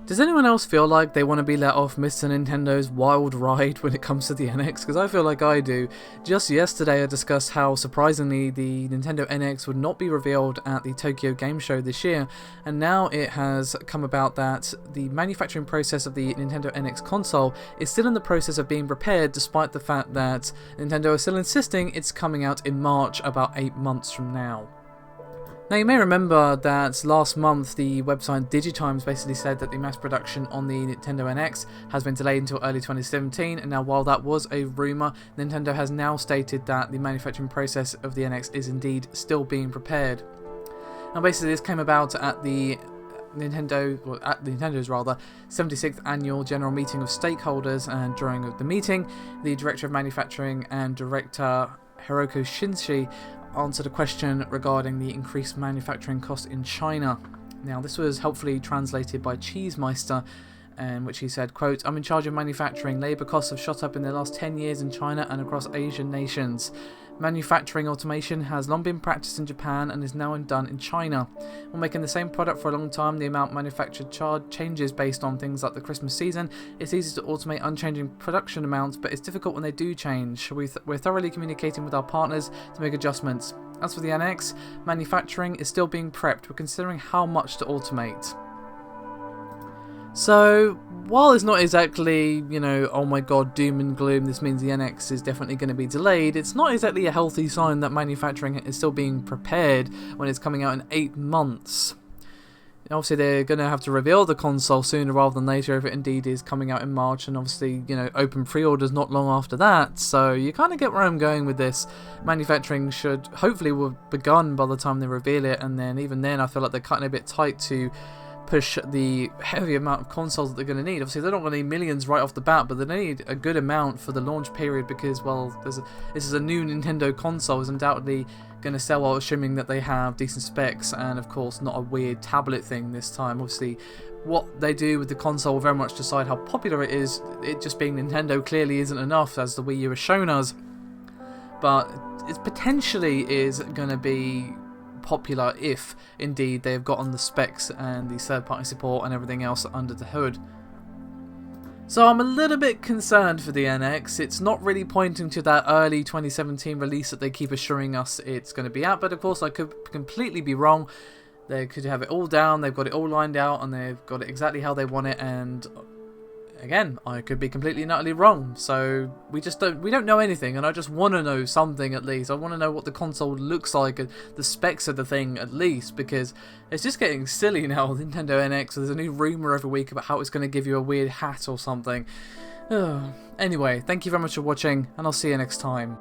Does anyone else feel like they want to be let off Mr. Nintendo's wild ride when it comes to the NX? Because I feel like I do. Just yesterday I discussed how surprisingly the Nintendo NX would not be revealed at the Tokyo Game Show this year, and now it has come about that the manufacturing process of the Nintendo NX console is still in the process of being prepared, despite the fact that Nintendo is still insisting it's coming out in March, about 8 months from now. Now, you may remember that last month the website Digitimes basically said that the mass production on the Nintendo NX has been delayed until early 2017, and now while that was a rumour, Nintendo has now stated that the manufacturing process of the NX is indeed still being prepared. Now basically this came about at the Nintendo's 76th annual general meeting of stakeholders, and during the meeting, the Director of Manufacturing and Director Hiroko Shinshi answered a question regarding the increased manufacturing costs in China. Now, this was helpfully translated by Cheesemeister, in which he said, quote, "I'm in charge of manufacturing. Labour costs have shot up in the last 10 years in China and across Asian nations. Manufacturing automation has long been practiced in Japan and is now done in China. While making the same product for a long time, the amount manufactured changes based on things like the Christmas season. It's easy to automate unchanging production amounts, but it's difficult when they do change. We're thoroughly communicating with our partners to make adjustments. As for the NX, manufacturing is still being prepped. We're considering how much to automate." So, while it's not exactly, oh my god, doom and gloom, this means the NX is definitely going to be delayed, it's not exactly a healthy sign that manufacturing is still being prepared when it's coming out in 8 months. Obviously, they're going to have to reveal the console sooner rather than later if it indeed is coming out in March, and obviously, open pre-orders not long after that, so you kind of get where I'm going with this. Manufacturing should hopefully have begun by the time they reveal it, and then even then I feel like they're cutting a bit tight to push the heavy amount of consoles that they're going to need. Obviously, they're not going to need millions right off the bat, but they need a good amount for the launch period because, well, this is a new Nintendo console, is undoubtedly going to sell well, assuming that they have decent specs and, of course, not a weird tablet thing this time. Obviously, what they do with the console will very much decide how popular it is. It just being Nintendo clearly isn't enough, as the Wii U has shown us, but it potentially is going to be popular if indeed they have gotten the specs and the third-party support and everything else under the hood. So I'm a little bit concerned for the NX. It's not really pointing to that early 2017 release that they keep assuring us it's going to be at, but of course I could completely be wrong. They could have it all down, they've got it all lined out, and they've got it exactly how they want it, and again, I could be completely and utterly wrong. So we don't know anything, and I just want to know something at least. I want to know what the console looks like, the specs of the thing at least, because it's just getting silly now with Nintendo NX. There's a new rumour every week about how it's going to give you a weird hat or something. Anyway, thank you very much for watching, and I'll see you next time.